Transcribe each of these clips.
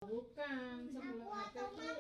Bukan, sebelum itu tuh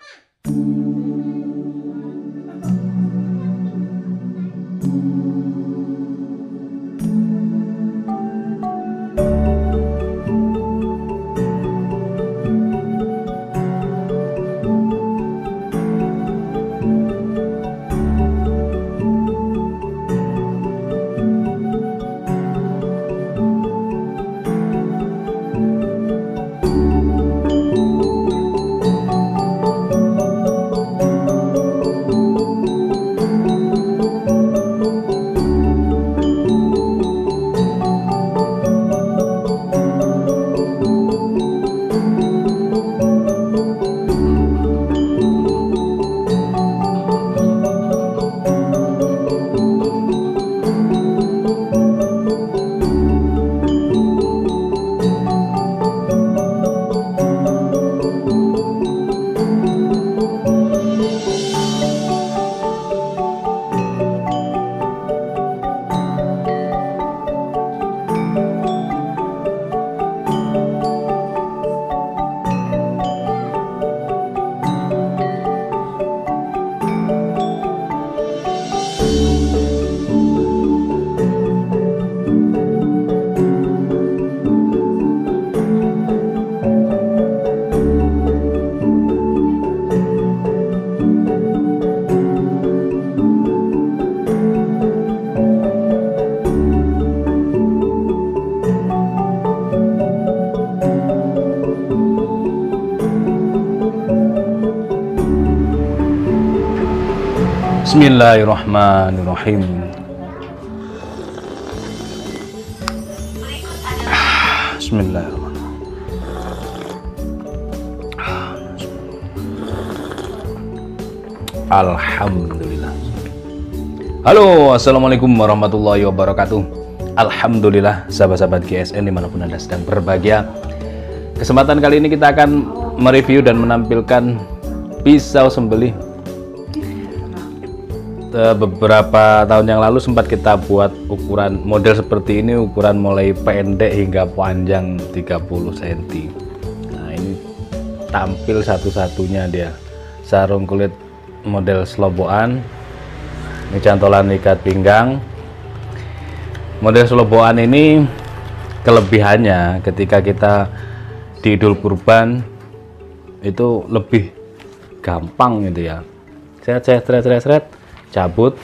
Bismillahirrahmanirrahim. Bismillahirrahmanirrahim. Alhamdulillah. Halo, assalamualaikum warahmatullahi wabarakatuh. Alhamdulillah, sahabat-sahabat GSN dimanapun Anda sedang berbahagia. Kesempatan kali ini kita akan mereview dan menampilkan pisau sembelih. Beberapa tahun yang lalu sempat kita buat ukuran model seperti ini, ukuran mulai pendek hingga panjang 30 cm. Nah, ini tampil satu-satunya dia, sarung kulit model selobokan. Ini cantolan ikat pinggang. Model selobokan ini kelebihannya ketika kita di Idul Kurban itu lebih gampang gitu ya. Seret, cabut,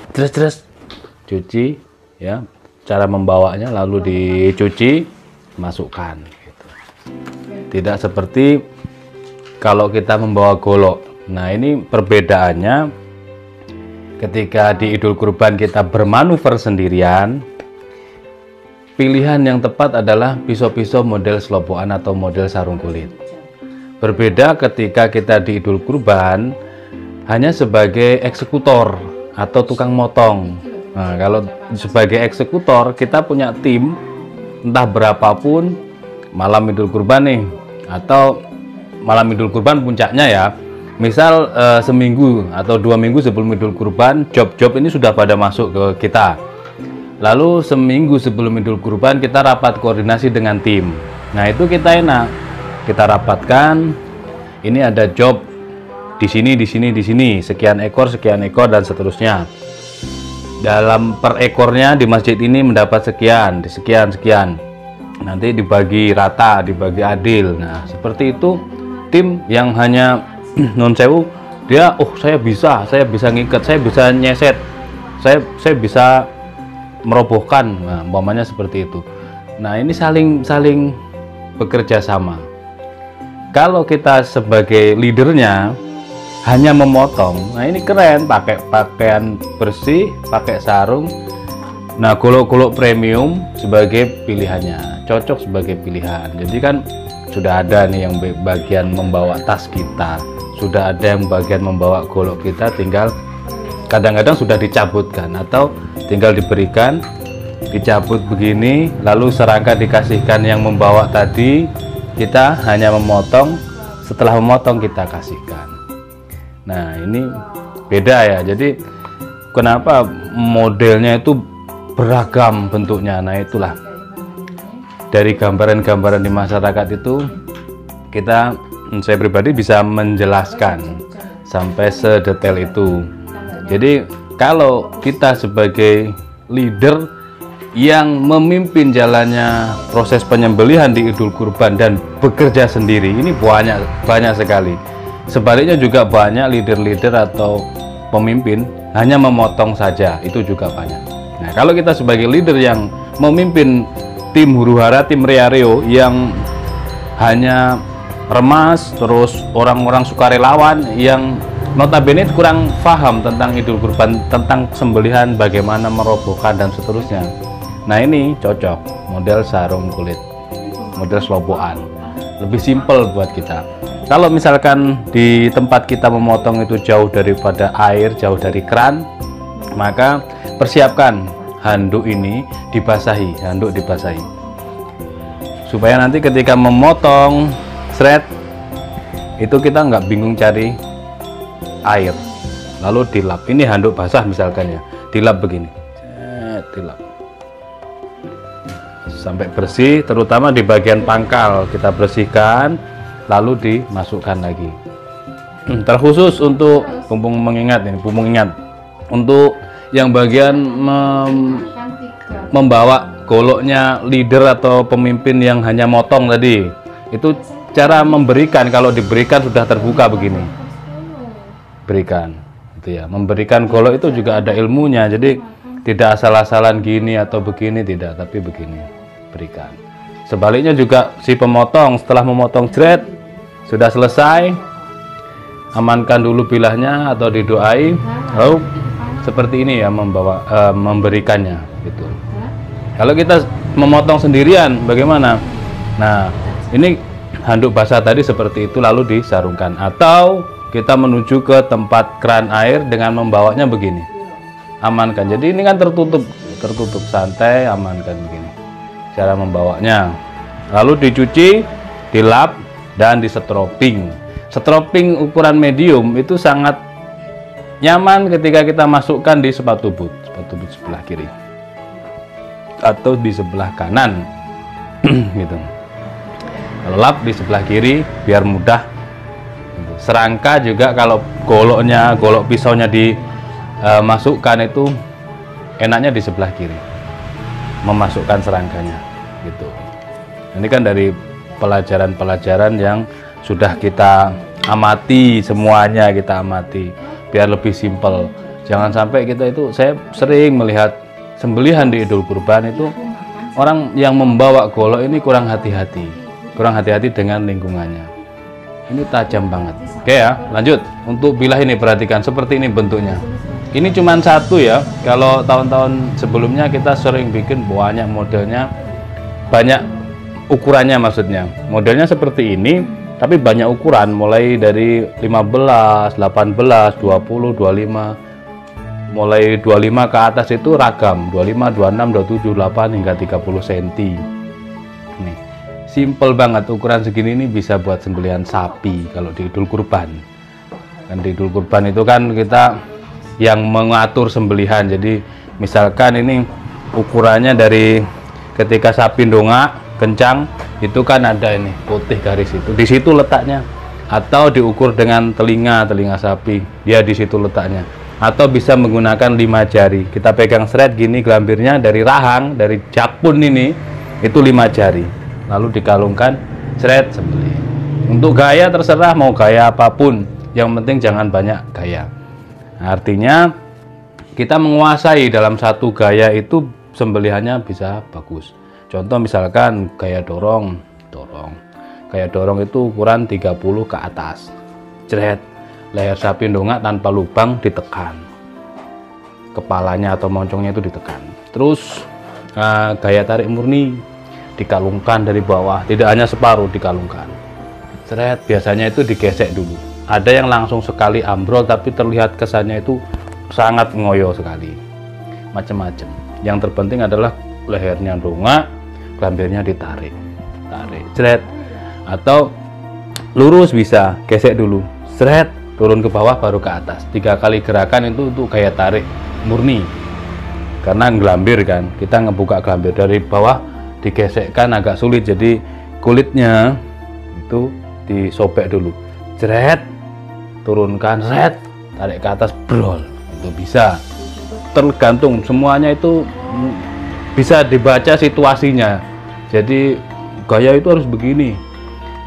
cuci ya, cara membawanya lalu dicuci, masukkan gitu. Tidak seperti kalau kita membawa golok. Nah, ini perbedaannya ketika di Idul Kurban kita bermanuver sendirian. Pilihan yang tepat adalah pisau-pisau model selobokan atau model sarung kulit. Berbeda ketika kita di Idul Kurban hanya sebagai eksekutor atau tukang motong. Nah, kalau sebagai eksekutor kita punya tim, entah berapapun malam Idul Kurban nih, atau malam Idul Kurban puncaknya ya, misal seminggu atau 2 minggu sebelum Idul Kurban, job-job ini sudah pada masuk ke kita. Lalu seminggu sebelum Idul Kurban kita rapat koordinasi dengan tim. Nah, itu kita enak, kita rapatkan, ini ada job di sini, sekian ekor, dan seterusnya. Dalam per ekornya di masjid ini mendapat sekian, sekian. Nanti dibagi rata, dibagi adil. Nah, seperti itu. Tim yang hanya non sewu, dia, saya bisa ngikat, saya bisa nyeset, saya bisa merobohkan. Nah, umpamanya seperti itu. Nah, ini saling bekerja sama. Kalau kita sebagai leadernya hanya memotong, nah ini keren, pakai pakaian bersih, pakai sarung. Nah, golok-golok premium sebagai pilihannya, cocok sebagai pilihan. Jadi kan sudah ada nih yang bagian membawa tas kita, sudah ada yang bagian membawa golok kita, tinggal kadang-kadang sudah dicabutkan atau tinggal diberikan, dicabut begini, lalu serangka dikasihkan yang membawa tadi, kita hanya memotong, setelah memotong kita kasihkan. Nah, ini beda ya. Jadi kenapa modelnya itu beragam bentuknya? Nah, itulah dari gambaran-gambaran di masyarakat itu kita saya pribadi bisa menjelaskan sampai sedetail itu. Jadi kalau kita sebagai leader yang memimpin jalannya proses penyembelihan di Idul Kurban dan bekerja sendiri, ini banyak sekali. Sebaliknya juga banyak leader-leader atau pemimpin hanya memotong saja, itu juga banyak. Nah, kalau kita sebagai leader yang memimpin tim huru-hara, tim Riareo yang hanya remas, terus orang-orang sukarelawan yang notabene kurang paham tentang Idul Kurban, tentang sembelihan, bagaimana merobohkan dan seterusnya. Nah, ini cocok model sarung kulit, model selobokan, lebih simpel buat kita. Kalau misalkan di tempat kita memotong itu jauh daripada air, jauh dari keran, maka persiapkan handuk ini dibasahi, handuk dibasahi, supaya nanti ketika memotong shred itu kita nggak bingung cari air, lalu dilap. Ini handuk basah misalkan ya, dilap begini, dilap sampai bersih, terutama di bagian pangkal kita bersihkan, lalu dimasukkan lagi. Terkhusus untuk pumpung mengingat, ini pumpung ingat, untuk yang bagian membawa goloknya leader atau pemimpin yang hanya motong tadi, itu cara memberikan. Kalau diberikan sudah terbuka begini, berikan itu ya, memberikan golok itu juga ada ilmunya. Jadi tidak asal-asalan gini atau begini, tidak, tapi begini, berikan. Sebaliknya juga si pemotong setelah memotong jret sudah selesai, amankan dulu bilahnya atau didoai, lalu seperti ini ya memberikannya gitu. Kalau kita memotong sendirian bagaimana? Nah, ini handuk basah tadi seperti itu, lalu disarungkan, atau kita menuju ke tempat keran air dengan membawanya begini, amankan. Jadi ini kan tertutup santai, amankan begini cara membawanya, lalu dicuci, dilap dan disetroping. Setroping ukuran medium itu sangat nyaman ketika kita masukkan di sepatu boot sebelah kiri atau di sebelah kanan gitu. Kalau lap di sebelah kiri biar mudah. Serangka juga kalau golok pisaunya dimasukkan itu enaknya di sebelah kiri, memasukkan serangkanya gitu. Ini kan dari pelajaran-pelajaran yang sudah kita amati, semuanya kita amati biar lebih simpel. Jangan sampai kita itu, saya sering melihat sembelihan di Idul Kurban itu orang yang membawa golok ini kurang hati-hati dengan lingkungannya. Ini tajam banget. Oke ya, lanjut. Untuk bilah ini perhatikan, seperti ini bentuknya. Ini cuma satu ya. Kalau tahun-tahun sebelumnya kita sering bikin banyak modelnya, banyak ukurannya maksudnya. Modelnya seperti ini, tapi banyak ukuran, mulai dari 15, 18, 20, 25. Mulai 25 ke atas itu ragam, 25, 26, 27, 8 hingga 30 cm. Nih. Simple banget, ukuran segini ini bisa buat sembelihan sapi kalau di Idul Kurban. Kan di Idul Kurban itu kan kita yang mengatur sembelihan. Jadi misalkan ini ukurannya dari ketika sapi ndongak kencang itu kan ada ini putih garis itu, di situ letaknya. Atau diukur dengan telinga sapi, dia di situ letaknya. Atau bisa menggunakan 5 jari. Kita pegang shred gini, gelambirnya dari rahang, dari jakpun ini itu 5 jari. Lalu dikalungkan, shred, sembelih. Untuk gaya terserah mau gaya apapun, yang penting jangan banyak gaya. Nah, artinya kita menguasai dalam satu gaya itu sembelihannya bisa bagus. Contoh misalkan gaya dorong. Gaya dorong itu ukuran 30 ke atas. Shred, leher sapi ndongak tanpa lubang ditekan. Kepalanya atau moncongnya itu ditekan. Terus gaya tarik murni dikalungkan dari bawah, tidak hanya separuh dikalungkan. Shred, biasanya itu digesek dulu. Ada yang langsung sekali ambrol tapi terlihat kesannya itu sangat ngoyo sekali. Macam-macam. Yang terpenting adalah lehernya ndongak, gelambirnya ditarik. Shred. Atau lurus bisa, gesek dulu. Shred, turun ke bawah baru ke atas. 3 kali gerakan itu untuk gaya tarik murni. Karena gelambir kan, kita ngebuka gelambir dari bawah, digesekkan agak sulit, jadi kulitnya itu disobek dulu, jeret, turunkan, red, tarik ke atas, brol, itu bisa. Tergantung, semuanya itu bisa dibaca situasinya. Jadi gaya itu harus begini,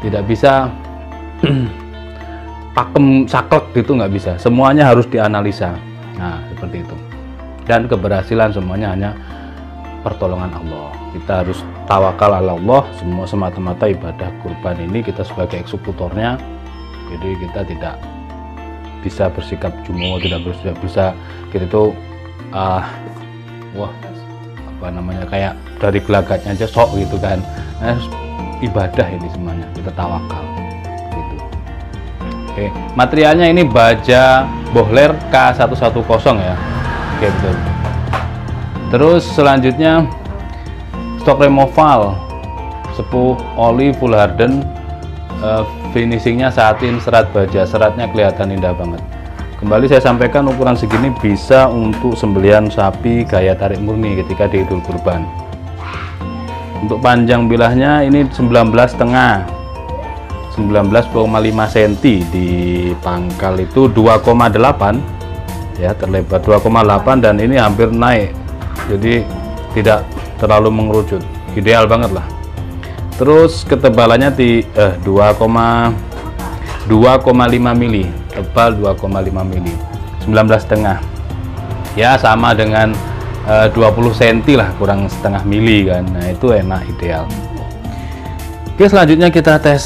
tidak bisa pakem saklek gitu, nggak bisa. Semuanya harus dianalisa. Nah seperti itu. Dan keberhasilan semuanya hanya pertolongan Allah. Kita harus tawakal ala Allah. Semua semata-mata ibadah kurban ini kita sebagai eksekutornya. Jadi kita tidak bisa bersikap jumo, tidak bisa kita itu wah apa namanya, kayak dari gelagatnya aja sok gitu kan. Nah, ibadah ini semuanya kita tawakal gitu. Oke, materialnya ini baja Bohler K110 ya. Oke, betul. Terus selanjutnya stok removal sepuh oli full harden, finishingnya satin, serat baja, seratnya kelihatan indah banget. Kembali saya sampaikan, ukuran segini bisa untuk sembelihan sapi gaya tarik murni ketika di Idul Kurban. Untuk panjang bilahnya ini 19,5 cm, di pangkal itu 2,8 ya, terlebar 2,8, dan ini hampir naik, jadi tidak terlalu mengerucut, ideal banget lah. Terus ketebalannya di 2,5 mili, tebal 2,5 mili, 19,5 ya, sama dengan 20 cm lah, kurang setengah mili kan. Nah itu enak, ideal. Oke, selanjutnya kita tes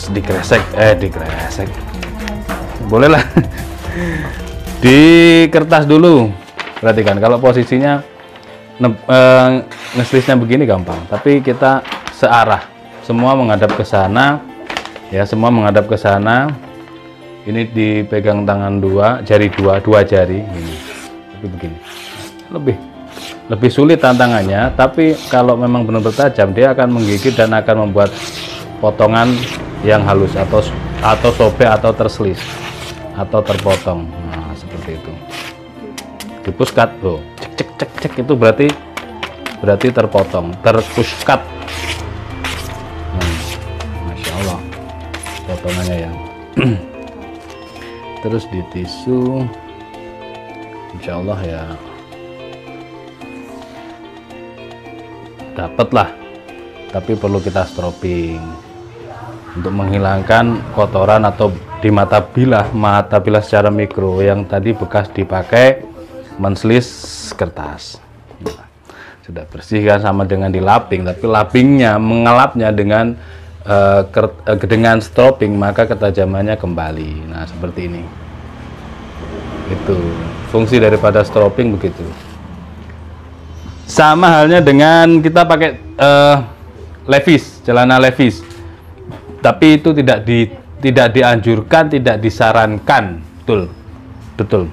dikresek, boleh lah. Di kertas dulu, perhatikan kalau posisinya ngeslishnya begini gampang, tapi kita searah, semua menghadap ke sana ya, semua menghadap ke sana. Ini dipegang tangan dua jari ini, tapi begini lebih sulit tantangannya, tapi kalau memang benar-benar tajam dia akan menggigit dan akan membuat potongan yang halus atau sobek atau terselis atau terpotong. Nah seperti itu. Di push cut loh, cek itu berarti terpotong, terpush cut. Masya Allah potongannya ya. Terus di tisu, insya Allah ya dapat lah, tapi perlu kita stropping untuk menghilangkan kotoran atau di mata bilah secara mikro yang tadi bekas dipakai menslis kertas. Nah, sudah bersih kan, sama dengan di lapping, tapi lappingnya mengelapnya dengan stropping, maka ketajamannya kembali. Nah seperti ini, itu fungsi daripada stropping begitu. Sama halnya dengan kita pakai levis, celana levis, tapi itu tidak dianjurkan, tidak disarankan. Betul,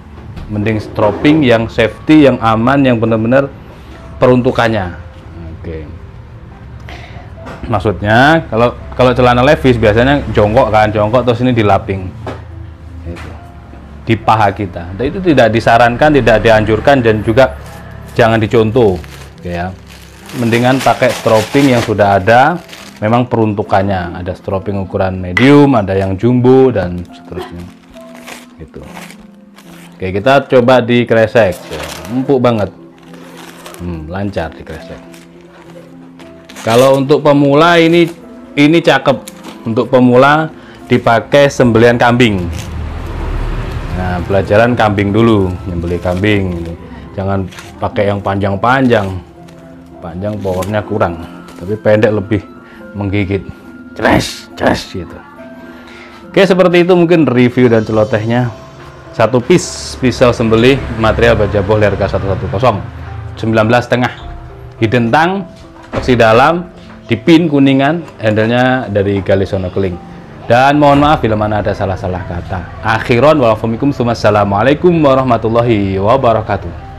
mending stropping yang safety, yang aman, yang benar-benar peruntukannya. Oke. Maksudnya kalau celana levis biasanya jongkok terus ini dilaping itu di paha kita. Dan itu tidak disarankan, tidak dianjurkan, dan juga jangan dicontoh ya. Mendingan pakai stropping yang sudah ada, memang peruntukannya. Ada stropping ukuran medium, ada yang jumbo, dan seterusnya gitu. Oke, kita coba dikresek ya. Empuk banget, lancar dikresek. Kalau untuk pemula ini cakep. Untuk pemula dipakai sembelihan kambing. Nah, pelajaran kambing dulu, nyembelih kambing. Jangan pakai yang panjang powernya kurang, tapi pendek lebih menggigit. Ceres gitu. Oke, seperti itu mungkin review dan celotehnya. Satu piece pisau sembelih material baja Bohler K110, 19,5, hidden tang, opsi dalam, dipin kuningan, handlenya dari Galisono Keling. Dan mohon maaf bila mana ada salah-salah kata. Akhiron walafumikum, assalamualaikum warahmatullahi wabarakatuh.